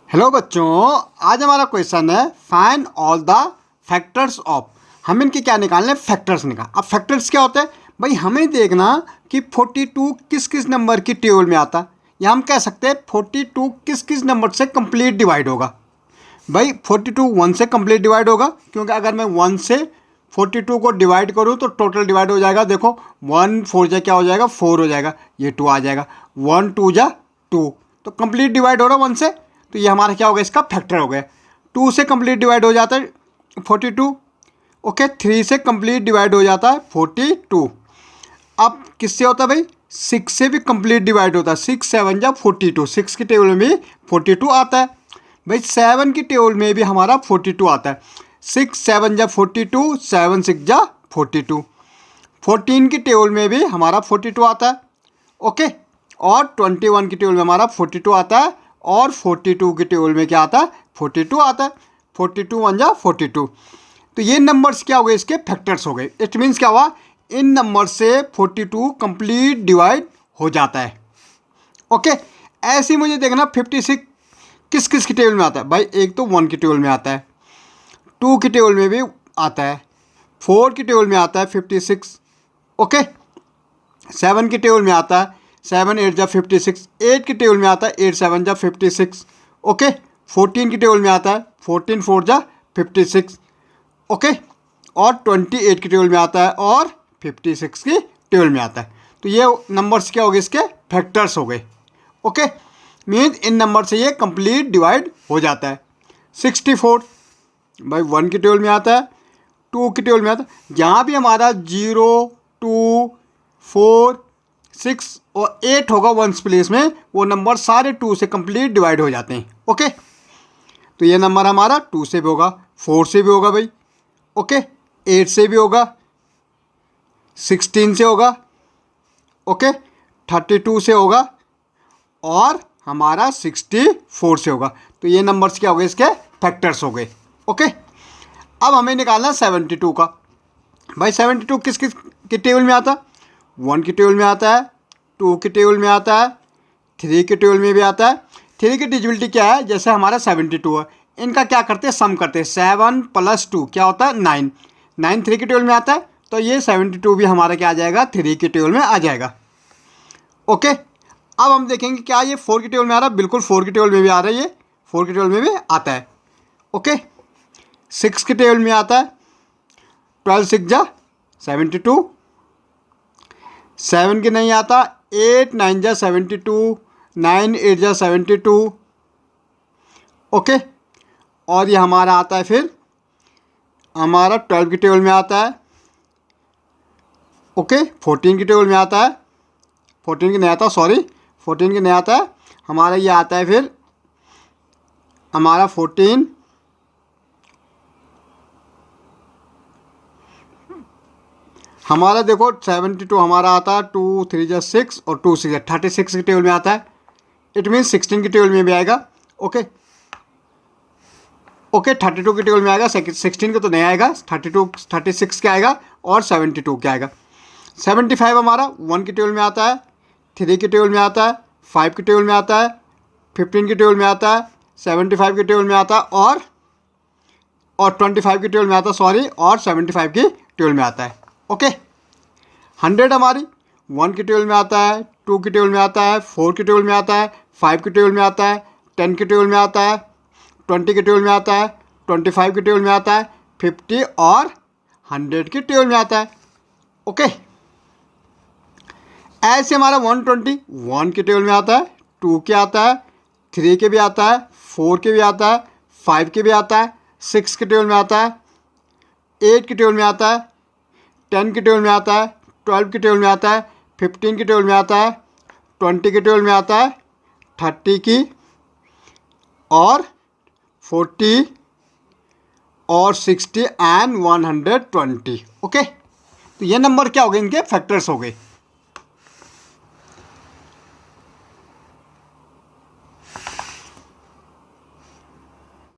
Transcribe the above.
Hello बच्चों, आज हमारा क्वेश्चन है find all the factors of. हम इनके क्या निकालने, फैक्टर्स निकाल। अब फैक्टर्स क्या होते हैं भाई, हमें देखना कि 42 किस किस नंबर की टेबल में आता है, या हम कह सकते हैं 42 किस किस नंबर से कंप्लीट डिवाइड होगा। भाई 42 1 से कंप्लीट डिवाइड होगा, क्योंकि अगर मैं 1 से 42 को डिवाइड करूँ तो टोटल डिवाइड हो जाएगा। देखो 1 4 जा क्या हो जाएगा, 4 हो जाएगा, ये 2 आ जाएगा, 1 2 जा 2, तो कंप्लीट डिवाइड हो रहा है 1 से, तो ये हमारा क्या हो गया, इसका फैक्टर हो गया। 2 से कंप्लीट डिवाइड हो जाता है 42, ओके। 3 से कंप्लीट डिवाइड हो जाता है 42। अब किससे होता है भाई, 6 से भी कंप्लीट डिवाइड होता है, 6 7 जा 42, 6 की टेबल में भी 42 आता है। भाई 7 की टेबल में भी हमारा 42 आता है, 6 7 जा 42, 7 6 जा 42। 14 की टेबल में भी हमारा 42 आता है, ओके। और 21 की टेबल में हमारा 42 आता है, और 42 की टेबल में क्या आता है, 42 आता है। 42 1 जा 42। तो ये नंबर्स क्या हो गए, इसके फैक्टर्स हो गए। इट मीन्स क्या हुआ, इन नंबर से 42 कंप्लीट डिवाइड हो जाता है, ओके। ऐसे ही मुझे देखना 56 किस किस की टेबल में आता है। भाई एक तो 1 की टेबल में आता है, 2 की टेबल में भी आता है, 4 की टेबल में आता है 56, ओके। 7 की टेबल में आता है, 7 8 जा 56, 8 की टेबल में आता है 8 7 जा 56, ओके। 14 की टेबल में आता है 14 4 जा 56, ओके। और 28 की टेबल में आता है, और 56 की टेबल में आता है। तो ये नंबर्स क्या हो गए, इसके फैक्टर्स हो गए, ओके। मीन्स इन नंबर से ये कंप्लीट डिवाइड हो जाता है। 64 भाई 1 की टेबल में आता है, 2 की टेबल में आता है। जहाँ भी हमारा 0 2 4 6 और 8 होगा वंस प्लेस में, वो नंबर सारे 2 से कंप्लीट डिवाइड हो जाते हैं, ओके। तो ये नंबर हमारा 2 से भी होगा, 4 से भी होगा भाई, ओके। 8 से भी होगा, 16 से होगा, ओके। 32 से होगा, और हमारा 64 से होगा। तो ये नंबर्स क्या हो गए, इसके फैक्टर्स हो गए, ओके। अब हमें निकालना 72 का। भाई 72 किस किस की टेबल में आता है, 1 की टेबल में आता है, 2 की टेबल में आता है, 3 की टेबल में भी आता है। 3 की डिजिबिलिटी क्या है, जैसे हमारा 72 है, इनका क्या करते हैं, सम करते हैं। 7 + 2 क्या होता है, 9। 9 3 की टेबल में आता है, तो ये 72 भी हमारा क्या आ जाएगा, 3 की टेबल में आ जाएगा, ओके। अब हम देखेंगे क्या ये 4 की टेबल में आ रहा है, बिल्कुल 4 की टेबल में भी आ रहा है, ये 4 की टेबल में भी आता है, ओके। 6 की टेबल में आता है, 12 6 जा 72, 7 की नहीं आता, 8 9 जा 72, 9 8 जा 72, ओके। और ये हमारा आता है, फिर हमारा 12 की टेबल में आता है, ओके। 14 की टेबल में आता है, 14 की नहीं आता, सॉरी 14 की नहीं आता है, हमारा ये आता है फिर हमारा 14, हमारा देखो 72 हमारा आता है, 2 3 जा 6 और 2 6 36 की टेबल में आता है। इट मीन्स 16 की टेबल में भी आएगा, ओके ओके। 32 की टेबल में आएगा, 16 का तो नहीं आएगा, 32 36 का आएगा, और 72 का आएगा। 75 हमारा 1 की टेबल में आता है, 3 की टेबल में आता है, 5 की टेबल में आता है, 15 की टेबल में आता है, 75 की टेबल में आता है, और 25 की टेबल में आता है, सॉरी, और 75 की टेबल में आता है, ओके। 100 हमारी 1 की टेबल में आता है, 2 की टेबल में आता है, 4 की टेबल में आता है, 5 की टेबल में आता है, 10 की टेबल में आता है, 20 की टेबल में आता है, 25 की टेबल में आता है, 50 और 100 की टेबल में आता है, ओके। ऐसे हमारा 120 1 की टेबल में आता है, 2 के आता है, 3 के भी आता है, 4 के भी आता है, 5 के भी आता है, 6 की टेबल में आता है, 8 की टेबल में आता है, 10 की टेबल में आता है, 12 की टेबल में आता है, 15 की टेबल में आता है, 20 की टेबल में आता है, 30 की, और 40 और 60 एंड 120, ओके। तो ये नंबर क्या हो गए, इनके फैक्टर्स हो गए।